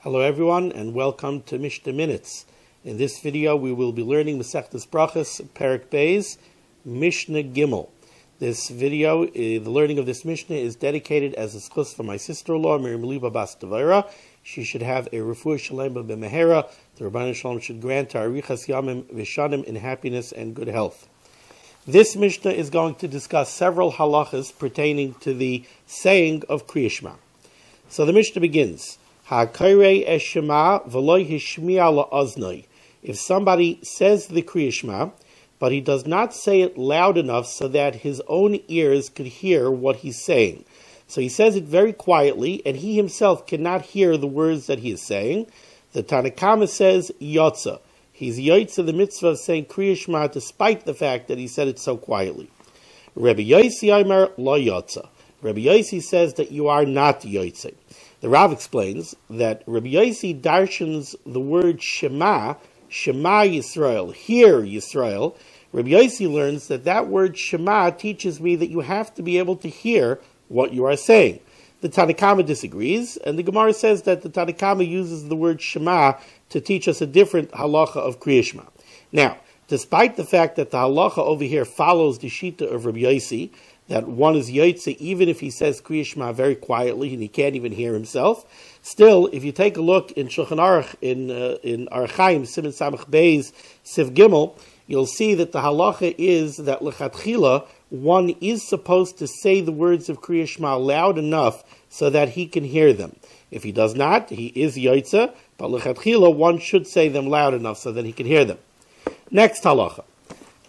Hello everyone and welcome to Mishnah Minutes. In this video we will be learning Mishnayos Berachos, Perek Beis, Mishnah Gimel. This video, the learning of this Mishnah is dedicated as a schus for my sister-in-law, Miriam Liba Bas Tavira. She should have a refuah shalema b'mehera. The Rabbanan Shalom should grant her arichas yamim v'shanim in happiness and good health. This Mishnah is going to discuss several halachas pertaining to the saying of Kriya Shema. So the Mishnah begins. If somebody says the Kriya Shema, but he does not say it loud enough so that his own ears could hear what he's saying. So he says it very quietly, and he himself cannot hear the words that he is saying. The Tanakama says Yotza. He's Yotza, the mitzvah of saying Kriya Shema, despite the fact that he said it so quietly. Rabbi Yosi Aimer Lo Yotza. Rabbi Yosi says that you are not Yotze. The Rav explains that Rabbi Yosi darshans the word Shema, Shema Yisrael, hear Yisrael. Rabbi Yosi learns that word Shema teaches me that you have to be able to hear what you are saying. The Tanakama disagrees, and the Gemara says that the Tanakama uses the word Shema to teach us a different halacha of Kriya Shema. Now, despite the fact that the halacha over here follows the shita of Rabbi Yosi, that one is Yotze even if he says Kriya Shema very quietly and he can't even hear himself. Still, if you take a look in Shulchan Aruch, in Archaim, Siman Samach Beis, Siv Gimel, you'll see that the halacha is that lechatchila, one is supposed to say the words of Kriya Shema loud enough so that he can hear them. If he does not, he is Yotze, but lechatchila, one should say them loud enough so that he can hear them. Next halacha.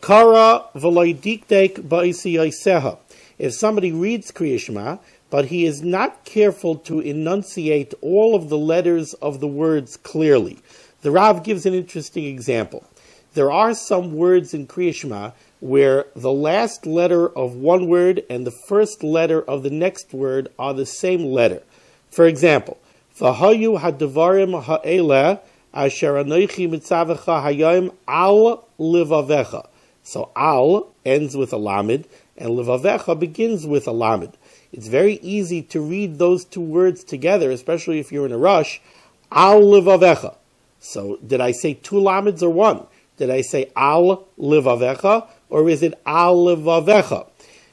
Kara v'loy dikdek ba'isi yoseha. If somebody reads Kriya Shema, but he is not careful to enunciate all of the letters of the words clearly. The Rav gives an interesting example. There are some words in Kriya Shema where the last letter of one word and the first letter of the next word are the same letter. For example, V'hayu hadvarim ha'eleh asher anochi mitzavecha hayom al livavecha. So al ends with a lamed, and levavecha begins with a lamed. It's very easy to read those two words together, especially if you're in a rush. Al levavecha. So did I say two lameds or one? Did I say al levavecha, or is it al levavecha?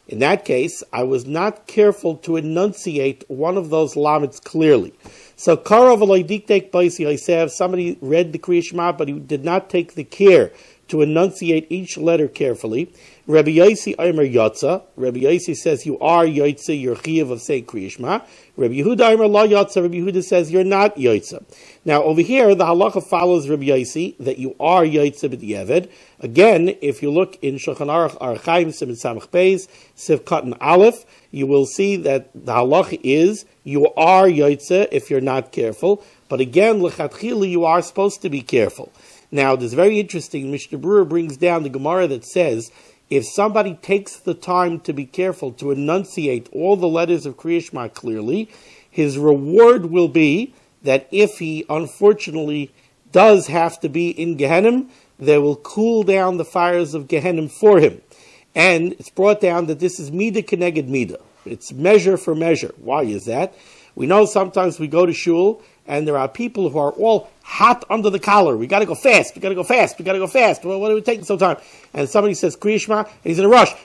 In that case, I was not careful to enunciate one of those lameds clearly. So kara v'lo dikdek ba'isi yoseha, somebody read the Kriya Shema, but he did not take the care to enunciate each letter carefully. Rabbi Yosi Aimer Yotza. Rabbi Yosi says you are Yotze, you're Chiyuv of saying Kriya Shema. Rabbi Yehuda Aimer Lo Yotza. Rabbi Yehuda says you're not Yotze. Now over here, the halacha follows Rabbi Yosi, that you are Yotze b'diavad. Again, if you look in Shulchan Aruch, Archaim, Siman Samach Beis, Siv Katan Aleph, you will see that the halacha is you are Yotze if you're not careful. But again, lechatchila, you are supposed to be careful. Now, this is very interesting. Mishnah Brewer brings down the Gemara that says, if somebody takes the time to be careful to enunciate all the letters of Kriya Shema clearly, his reward will be that if he unfortunately does have to be in Gehenna, they will cool down the fires of Gehenna for him. And it's brought down that this is Midah Keneged Midah. It's measure for measure. Why is that? We know sometimes we go to shul, and there are people who are all hot under the collar. We got to go fast. We got to go fast. We got to go fast. Well, what are we taking so time? And somebody says Kriya Shema, and he's in a rush.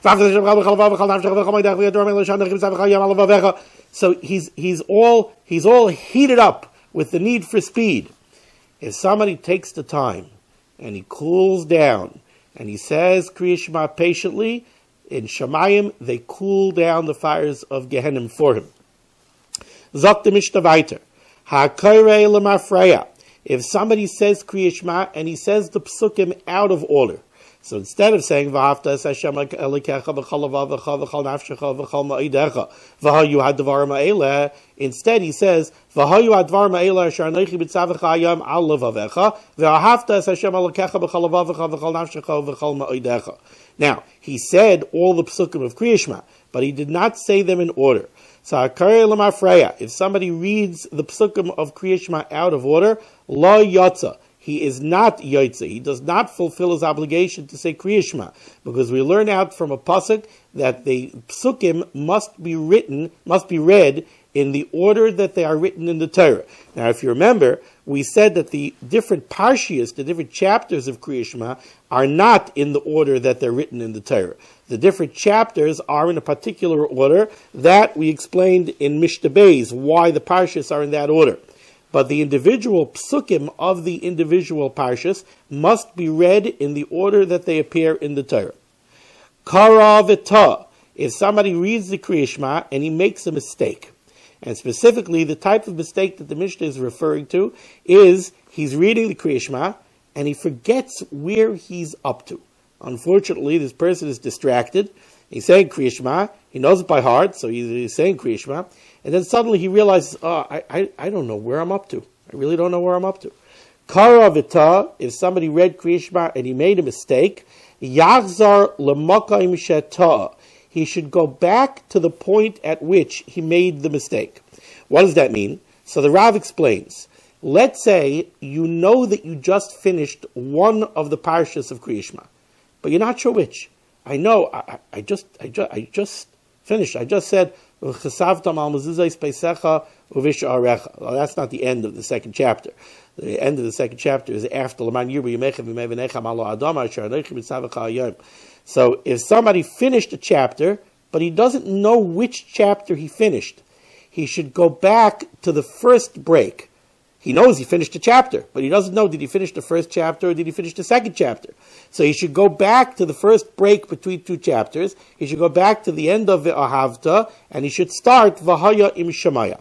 So he's all heated up with the need for speed. If somebody takes the time and he cools down and he says Kriya Shema patiently, in Shamayim they cool down the fires of Gehenna for him. Zok the Mishnah weiter. HaKoirei l'mafreya. If somebody says Kriya Shema and he says the psukim out of order, so instead of saying V'ahavta es Hashem Elokecha v'chol levavecha v'chol nafshecha v'chol ma'idecha v'hayu hadvarim ha'eleh, instead he says V'hayu hadvarim ha'eleh asher anochi mitzavecha hayom al levavecha v'ahavta es Hashem Elokecha v'chol levavecha v'chol nafshecha v'chol ma'idecha. Now, he said all the psukim of Kriya Shema, but he did not say them in order. So, if somebody reads the psukim of Kriya Shema out of order, lo yotza, he is not Yotze. He does not fulfill his obligation to say Kriya Shema, because we learn out from a pasuk that the psukim must be read in the order that they are written in the Torah. Now, if you remember, we said that the different parshias, the different chapters of Kriya Shema, are not in the order that they're written in the Torah. The different chapters are in a particular order that we explained in Mishnah Beis, why the parshias are in that order. But the individual psukim of the individual parshas must be read in the order that they appear in the Torah. Kara v'ta, if somebody reads the Kriya Shema and he makes a mistake, and specifically the type of mistake that the Mishnah is referring to is he's reading the Kriya Shema and he forgets where he's up to. Unfortunately, this person is distracted. He's saying Kriya Shema, he knows it by heart, so he's saying Kriya Shema, and then suddenly he realizes, I don't know where I'm up to. I really don't know where I'm up to. Kara v'ta, if somebody read Kriya Shema and he made a mistake, Yachzar l'makayim shetah, he should go back to the point at which he made the mistake. What does that mean? So the Rav explains. Let's say you know that you just finished one of the parshas of Kriya Shema, but you're not sure which. I know, I just finished. I just said, well, that's not the end of the second chapter. The end of the second chapter is after L'man Yirbu Yemechem V'mei Malo Adam Asher Anochi Mitzavach HaYom. So if somebody finished a chapter, but he doesn't know which chapter he finished, he should go back to the first break. He knows he finished a chapter, but he doesn't know, did he finish the first chapter or did he finish the second chapter? So he should go back to the first break between two chapters. He should go back to the end of Ve'ahavta, and he should start V'haya im Shemaya.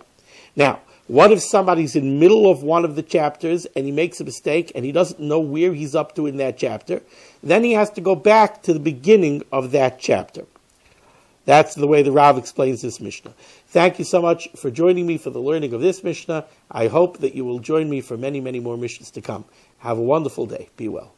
Now, what if somebody's in the middle of one of the chapters and he makes a mistake and he doesn't know where he's up to in that chapter? Then he has to go back to the beginning of that chapter. That's the way the Rav explains this Mishnah. Thank you so much for joining me for the learning of this Mishnah. I hope that you will join me for many, many more Mishnahs to come. Have a wonderful day. Be well.